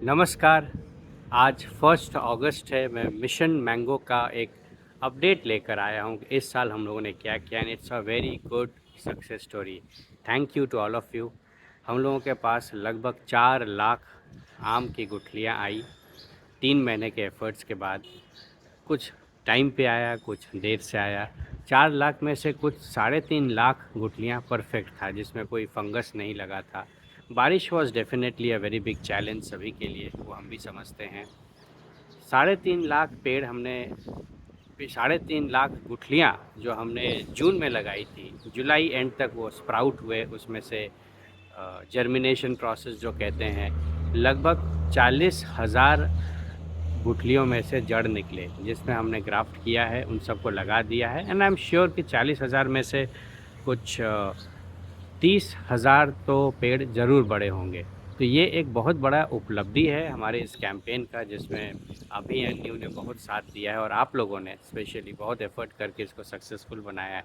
नमस्कार। आज 1 अगस्त है। मैं मिशन मैंगो का एक अपडेट लेकर आया हूँ कि इस साल हम लोगों ने क्या किया and it's a very good success story. Thank you to all of you. हम लोगों के पास लगभग 4 लाख आम की गुठलियाँ आई 3 महीने के एफ़र्ट्स के बाद। कुछ टाइम पे आया, कुछ देर से आया। 4 लाख में से कुछ 3.5 लाख गुठलियाँ परफेक्ट था, जिसमें कोई फंगस नहीं लगा था। बारिश was definitely a very big challenge सभी के लिए, वो हम भी समझते हैं। 3.5 लाख पेड़ हमने 3.5 लाख गुठलियाँ जो हमने जून में लगाई थी, जुलाई एंड तक वो स्प्राउट हुए। उसमें से जर्मिनेशन प्रोसेस जो कहते हैं, लगभग 40,000 गुठलियों में से जड़ निकले, जिसमें हमने ग्राफ्ट किया है, उन सबको लगा दिया है एंड आई एम श्योर कि 40,000 में से कुछ 30,000 तो पेड़ ज़रूर बड़े होंगे। तो ये एक बहुत बड़ा उपलब्धि है हमारे इस कैंपेन का, जिसमें अभी एनयू ने बहुत साथ दिया है और आप लोगों ने स्पेशली बहुत एफर्ट करके इसको सक्सेसफुल बनाया है।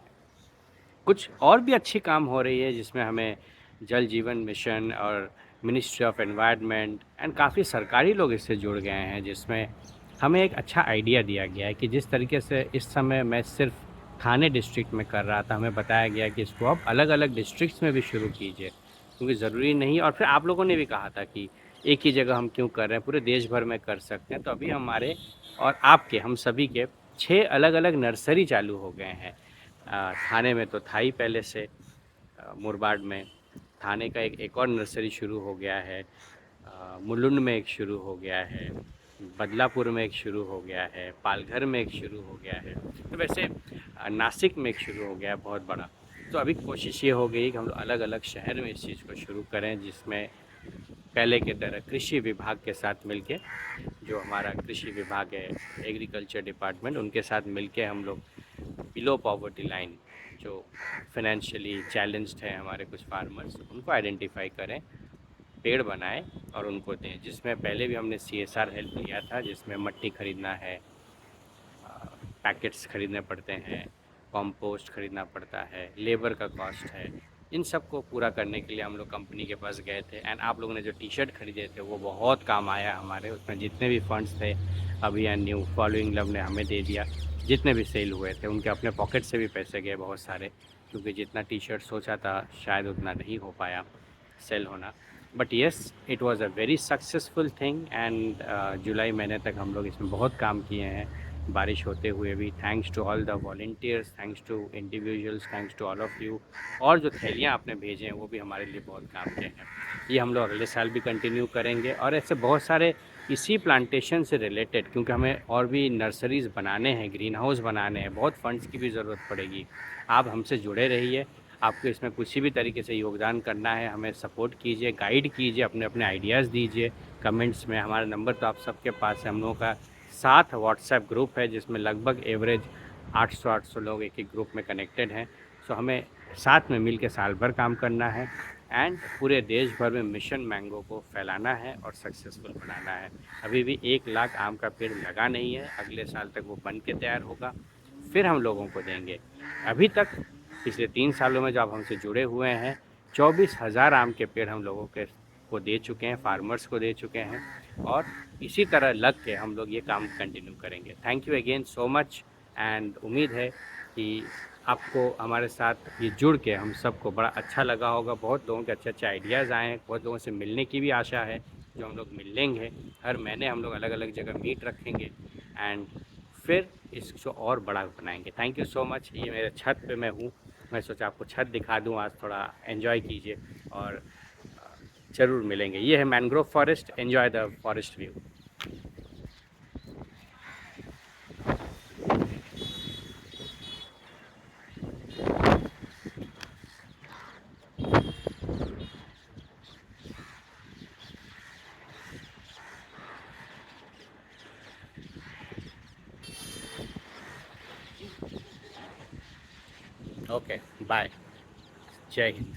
कुछ और भी अच्छी काम हो रही है, जिसमें हमें जल जीवन मिशन और मिनिस्ट्री ऑफ एनवायरनमेंट एंड काफ़ी सरकारी लोग इससे जुड़ गए हैं, जिसमें हमें एक अच्छा आइडिया दिया गया है कि जिस तरीके से इस समय मैं सिर्फ थाने डिस्ट्रिक्ट में कर रहा था, हमें बताया गया कि इसको आप अलग अलग डिस्ट्रिक्ट्स में भी शुरू कीजिए, क्योंकि ज़रूरी नहीं। और फिर आप लोगों ने भी कहा था कि एक ही जगह हम क्यों कर रहे हैं, पूरे देश भर में कर सकते हैं। तो अभी हमारे और आपके, हम सभी के 6 अलग अलग नर्सरी चालू हो गए हैं। थाने में तो था ही पहले से, मुरबाड में थाने का एक और नर्सरी शुरू हो गया है। मुलुंड में एक शुरू हो गया है, बदलापुर में एक शुरू हो गया है, पालघर में एक शुरू हो गया है। तो वैसे नासिक में एक शुरू हो गया है बहुत बड़ा। तो अभी कोशिश ये हो गई कि हम लोग अलग अलग शहर में इस चीज़ को शुरू करें, जिसमें पहले की तरह कृषि विभाग के साथ मिलके, जो हमारा कृषि विभाग है, एग्रीकल्चर डिपार्टमेंट, उनके साथ मिलके हम लोग बिलो पॉवर्टी लाइन, जो फाइनेंशियली चैलेंज्ड है हमारे कुछ फार्मर्स, उनको आइडेंटिफाई करें, पेड़ बनाएं और उनको दें। जिसमें पहले भी हमने CSR हेल्प लिया था, जिसमें मट्टी खरीदना है, पैकेट्स खरीदने पड़ते हैं, कंपोस्ट खरीदना पड़ता है, लेबर का कॉस्ट है। इन सब को पूरा करने के लिए हम लोग कंपनी के पास गए थे एंड आप लोगों ने जो टी-शर्ट खरीदे थे वो बहुत काम आया हमारे। उसमें जितने भी फंड्स थे, अभियान न्यू फॉलोइंग लव ने हमें दे दिया। जितने भी सेल हुए थे उनके अपने पॉकेट से भी पैसे गए बहुत सारे, क्योंकि जितना टी-शर्ट सोचा था शायद उतना नहीं हो पाया सेल होना। But yes, it was a very successful thing and जुलाई महीने तक हम लोग इसमें बहुत काम किए हैं, बारिश होते हुए भी। Thanks to all the volunteers, thanks to individuals, thanks to all of you. और जो थैलियाँ आपने भेजे हैं वो भी हमारे लिए बहुत काम के हैं। ये हम लोग अगले साल भी कंटिन्यू करेंगे और ऐसे बहुत सारे इसी प्लांटेशन से रिलेटेड, क्योंकि हमें और भी नर्सरीज़ बनाने हैं, ग्रीन हाउस बनाने हैं, बहुत फंड्स की भी ज़रूरत पड़ेगी। आप हमसे जुड़े रहिए। आपको इसमें किसी भी तरीके से योगदान करना है, हमें सपोर्ट कीजिए, गाइड कीजिए, अपने अपने आइडियाज़ दीजिए कमेंट्स में। हमारा नंबर तो आप सबके पास है। हम लोगों का 7 व्हाट्सएप ग्रुप है, जिसमें लगभग एवरेज 800 लोग एक एक ग्रुप में कनेक्टेड हैं। सो हमें साथ में मिल के साल भर काम करना है एंड पूरे देश भर में मिशन मैंगो को फैलाना है और सक्सेसफुल बनाना है। अभी भी 1 लाख आम का पेड़ लगा नहीं है, अगले साल तक वो बन के तैयार होगा, फिर हम लोगों को देंगे। अभी तक पिछले 3 सालों में जो आप हमसे जुड़े हुए हैं, 24,000 आम के पेड़ हम लोगों के को दे चुके हैं, फार्मर्स को दे चुके हैं और इसी तरह लग के हम लोग ये काम कंटिन्यू करेंगे। Thank you again so much and उम्मीद है कि आपको हमारे साथ ये जुड़ के हम सबको बड़ा अच्छा लगा होगा। बहुत लोगों के अच्छे अच्छे आइडियाज़ आए हैं, बहुत लोगों से मिलने की भी आशा है, जो हम लोग मिल लेंगे। हर महीने हम लोग अलग अलग जगह मीट रखेंगे एंड फिर इसको और बड़ा बनाएंगे। Thank you so much. ये मेरे छत पे मैं हूँ, मैं सोचा आपको छत दिखा दूँ आज, थोड़ा एन्जॉय कीजिए और ज़रूर मिलेंगे। ये है mangrove forest, enjoy the forest view. Okay, bye, जय हिंद।